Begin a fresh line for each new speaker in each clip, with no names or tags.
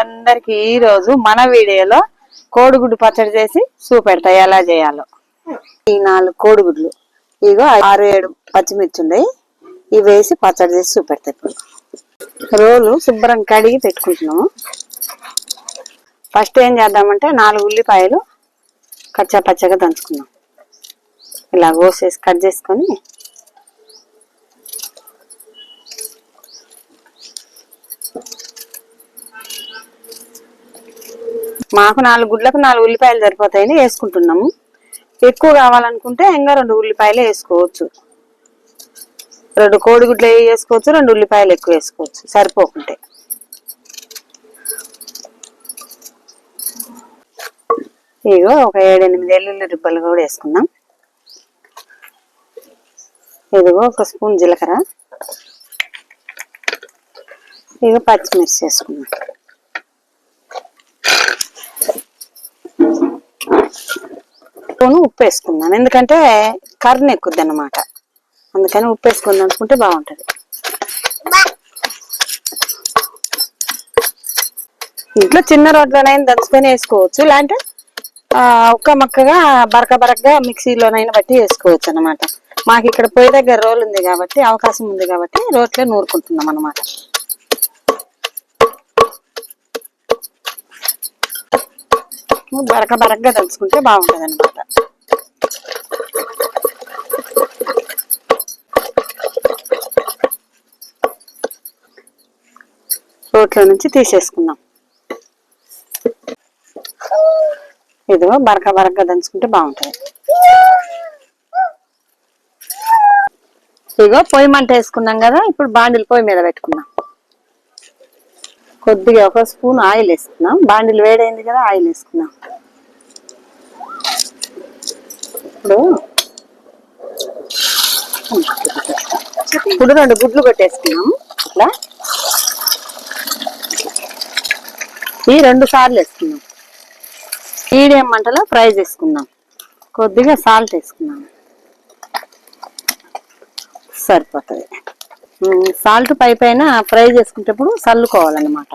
అందరికి ఈ రోజు మన వీడియోలో కోడిగుడ్డు పచ్చడి చేసి చూపెడతా ఎలా చేయాలో. ఈ 4 కోడిగుడ్లు, ఇగో 6-7 పచ్చిమిర్చి ఉన్నాయి, ఇవి వేసి పచ్చడి చేసి చూపెడతా. ఇప్పుడు రోలు శుభ్రం కడిగి పెట్టుకుంటున్నాము. ఫస్ట్ ఏం చేద్దామంటే 4 ఉల్లిపాయలు కచ్చా పచ్చగా దంచుకుందాం. ఇలా కోసేసి కట్ చేసుకొని మాకు 4 గుడ్లకు 4 ఉల్లిపాయలు సరిపోతాయని వేసుకుంటున్నాము. ఎక్కువ కావాలనుకుంటే ఇంకా 2 ఉల్లిపాయలు వేసుకోవచ్చు. 2 కోడిగుడ్లు వేసుకోవచ్చు, 2 ఉల్లిపాయలు ఎక్కువ వేసుకోవచ్చు సరిపోకుంటే. ఇగో ఒక 7-8 వెల్లుల్లి రిబ్బలు కూడా వేసుకుందాం. ఇదిగో 1 స్పూన్ జీలకర్ర, ఇగో పచ్చిమిర్చి వేసుకుందాం. ఉప్పు వేసుకుందాం, ఎందుకంటే కర్రీ ఎక్కుద్ది అన్నమాట, అందుకని ఉప్పు వేసుకుందాం అనుకుంటే బాగుంటది. ఇంట్లో చిన్న రోడ్లోనైనా దంచుకొని వేసుకోవచ్చు, లేదంటే ఒక్క మక్కగా బరకగా మిక్సీలోనైనా బట్టి వేసుకోవచ్చు అన్నమాట. మాకు ఇక్కడ పొయ్యి దగ్గర రోలు ఉంది కాబట్టి, అవకాశం ఉంది కాబట్టి రోట్లో నూరుకుంటున్నాం అన్నమాట. బరకగా దంచుకుంటే బాగుంటది అన్నమాట. రోట్లో నుంచి తీసేసుకుందాం. ఇదిగో బరకగా దంచుకుంటే బాగుంటది. ఇగో పొయ్యి మంట వేసుకున్నాం కదా, ఇప్పుడు బాండిల్ పొయ్యి మీద పెట్టుకున్నాం. కొద్దిగా 1 స్పూన్ ఆయిల్ వేసుకున్నాం. బాండిల్ వేడైంది కదా, ఆయిల్ వేసుకున్నాం. ఇప్పుడు 2 గుడ్లు కొట్టేసుకున్నాం. ఇట్లా ఈ 2 సార్లు వేసుకున్నాం. మీడియం మంటలో ఫ్రై చేసుకుందాం. కొద్దిగా సాల్ట్ వేసుకున్నాం, సరిపోతుంది. సాల్ట్ పైన ఫ్రై చేసుకునేటప్పుడు చల్లుకోవాలన్నమాట.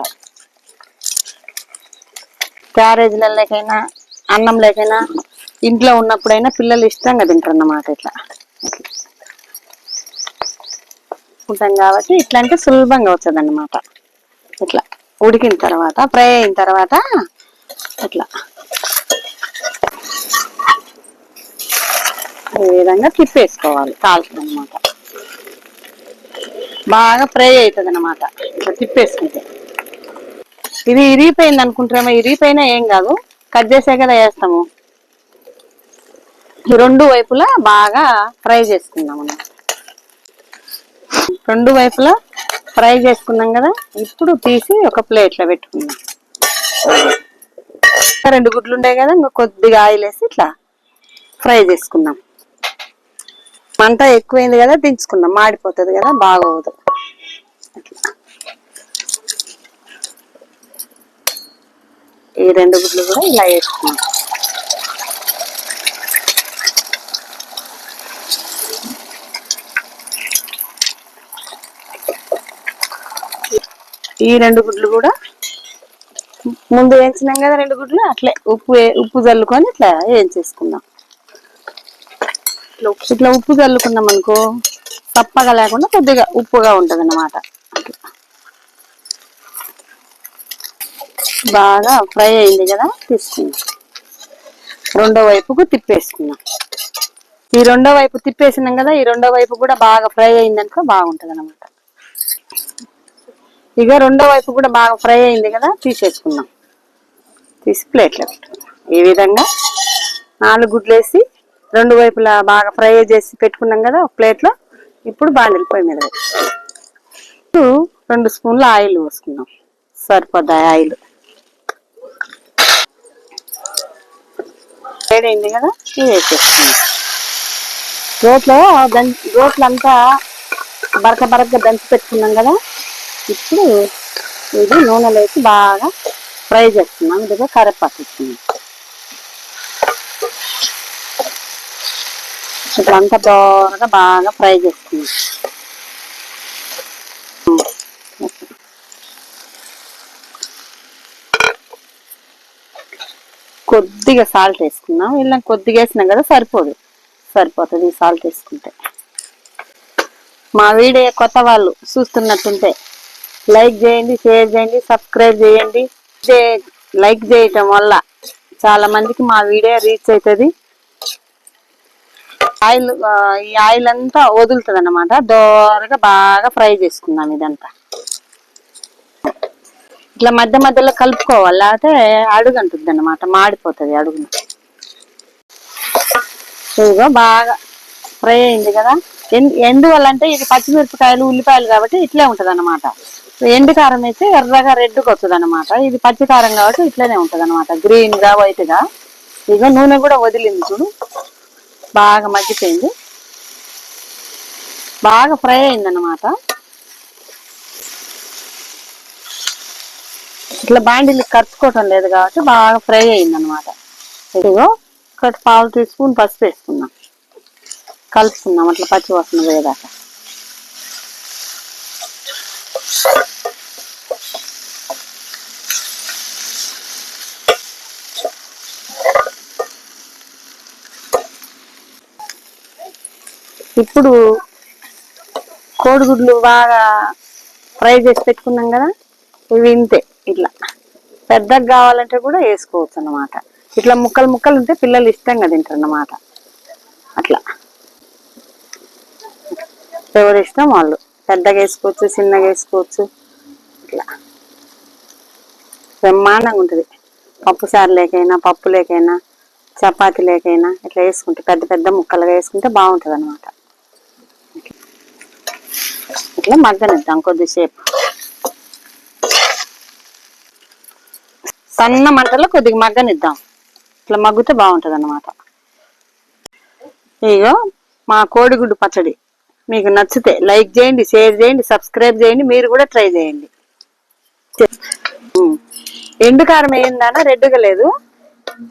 క్యారేజీలకైనా అన్నం లేకైనా ఇంట్లో ఉన్నప్పుడైనా పిల్లలు ఇష్టంగా తింటారు అన్నమాట. ఇట్లా ఉంటాం కాబట్టి ఇట్లా అంటే సులభంగా వచ్చేది అన్నమాట. ఇట్లా ఉడికిన తర్వాత, ఫ్రై అయిన తర్వాత ఇట్లా ఈ విధంగా తిప్పేసుకోవాలి, కాల్చుతుంది అన్నమాట. బాగా ఫ్రై అవుతుంది అన్నమాట ఇట్లా తిప్పేసుకుంటే. ఇది ఇరిగిపోయింది అనుకుంటారేమో, ఇరిగిపోయినా ఏం కాదు, కట్ చేసే కదా వేస్తాము. 2 వైపులా బాగా ఫ్రై చేసుకుందాం అన్నమాట. 2 వైపులా ఫ్రై చేసుకున్నాం కదా, ఇప్పుడు తీసి ఒక ప్లేట్లో పెట్టుకుందాం. 2 గుడ్లు ఉంటాయి కదా, ఇంకా కొద్దిగా ఆయిల్ వేసి ఇట్లా ఫ్రై చేసుకుందాం. మంట ఎక్కువైంది కదా, దించుకుందాం, మాడిపోతుంది కదా, బాగోదు. ఈ 2 గుడ్లు కూడా ఇలా వేసుకున్నాం. ఈ 2 గుడ్లు కూడా ముందు వేయించినాం కదా, 2 గుడ్లు అట్లే ఉప్పు చల్లుకొని ఇట్లా వేయించేసుకుందాం. ఇట్లా ఉప్పు చల్లుకున్నాం అనుకో తప్పగా లేకుండా కొద్దిగా ఉప్పుగా ఉంటది అన్నమాట. బాగా ఫ్రై అయింది కదా, తీసుకుందాం. 2వ వైపుకు తిప్పేసుకుందాం. ఈ 2వ వైపు తిప్పేసినాం కదా, ఈ 2వ వైపు కూడా బాగా ఫ్రై అయిందనుకో బాగుంటది అన్నమాట. ఇక 2వ వైపు కూడా బాగా ఫ్రై అయింది కదా, తీసేసుకుందాం. తీసి ప్లేట్లో పెట్టుకుందాం. ఈ విధంగా 4 గుడ్లు వేసి 2 వైపులా బాగా ఫ్రై చేసి పెట్టుకున్నాం కదా ఒక ప్లేట్లో. ఇప్పుడు బాండిల్ పొయ్యి మీద ఇప్పుడు 2 స్పూన్ల ఆయిల్ పోసుకుందాం, సరిపోద్ది ఆయిల్. వేడైంది కదా, ఇది వేసేసుకుందాం. రోట్లంతా బరకగా దంచి పెట్టుకున్నాం కదా, ఇప్పుడు ఇది నూనెలో వేసి బాగా ఫ్రై చేస్తున్నాం. ఇదిగో కరివేపాకు వేసుకున్నాం. ఇట్లా అంతా దోరగా బాగా ఫ్రై చేసుకున్నాం. కొద్దిగా సాల్ట్ వేసుకున్నాం. ఇలా కొద్దిగా వేసినాం కదా సరిపోతుంది ఈ సాల్ట్ వేసుకుంటే. మా వీడియో కొత్త వాళ్ళు చూస్తున్నట్టుంటే లైక్ చేయండి, షేర్ చేయండి, సబ్స్క్రైబ్ చేయండి. లైక్ చేయటం వల్ల చాలా మందికి మా వీడియో రీచ్ అవుతుంది. ఈ ఆయిల్ అంతా వదులుతుంది అన్నమాట. దోరగా బాగా ఫ్రై చేసుకుందాం ఇదంతా. ఇట్లా మధ్య మధ్యలో కలుపుకోవాలి, లేకపోతే అడుగు అంటుంది అన్నమాట, మాడిపోతుంది అడుగున. ఇదిగో బాగా ఫ్రై అయింది కదా. ఎందువల్ల అంటే ఇది పచ్చిమిరపకాయలు ఉల్లిపాయలు కాబట్టి ఇట్లే ఉంటది అన్నమాట. ఎండు కారం అయితే ఎర్రగా రెడ్గా వస్తుంది అనమాట. ఇది పచ్చి కారం కాబట్టి ఇట్లనే ఉంటది అనమాట, గ్రీన్ గా వైట్ గా. ఇక నూనె కూడా వదిలింది చూడు, బాగా మగ్గిపోయింది, బాగా ఫ్రై అయింది అనమాట. ఇట్లా బాండీలు కరుచుకోవటం లేదు కాబట్టి బాగా ఫ్రై అయింది అనమాట. ఇదిగో ఒక 1/2 టీ స్పూన్ పసుపు వేసుకున్నాం, కలుపుకున్నాం అట్లా పచ్చి వాసన పోయేదాకా. ఇప్పుడు కోడిగుడ్లు బాగా ఫ్రై చేసి పెట్టుకున్నాం కదా, ఇవి ఇంతే. ఇట్లా పెద్దగా కావాలంటే కూడా వేసుకోవచ్చు అన్నమాట. ఇట్లా ముక్కలు ముక్కలు ఉంటే పిల్లలు ఇష్టంగా తింటారు అన్నమాట. అట్లా ఎవరి ఇష్టం వాళ్ళు, పెద్దగా వేసుకోవచ్చు, చిన్నగా వేసుకోవచ్చు. ఇట్లా బ్రహ్మాండంగా ఉంటుంది. పప్పు చారు లేకైనా, పప్పు లేకైనా, చపాతీ లేకైనా ఇట్లా వేసుకుంటే పెద్ద పెద్ద ముక్కలుగా వేసుకుంటే బాగుంటుంది అనమాట. ఇట్లా మగ్గనిద్దాం కొద్దిసేపు, సన్న మంటలో కొద్దిగా మగ్గనిద్దాం. ఇట్లా మగ్గితే బాగుంటుంది అన్నమాట. ఇగో మా కోడిగుడ్డు పచ్చడి మీకు నచ్చితే లైక్ చేయండి, షేర్ చేయండి, సబ్స్క్రైబ్ చేయండి. మీరు కూడా ట్రై చేయండి. ఎండు కారం వేయిందానా రెడ్గా లేదు,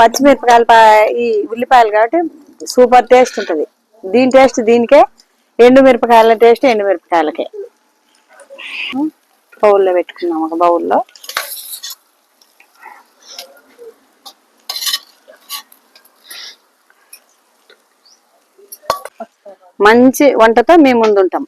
పచ్చిమిరపకాయలు ఈ ఉల్లిపాయలు కాబట్టి సూపర్ టేస్ట్ ఉంటుంది. దీని టేస్ట్ దీనికే, ఎండు మిరపకాయల టేస్ట్ ఎండు మిరపకాయలకే. బౌల్లో పెట్టుకున్నాం, ఒక బౌల్లో. మంచి వంటతో మేము ముందుంటాం.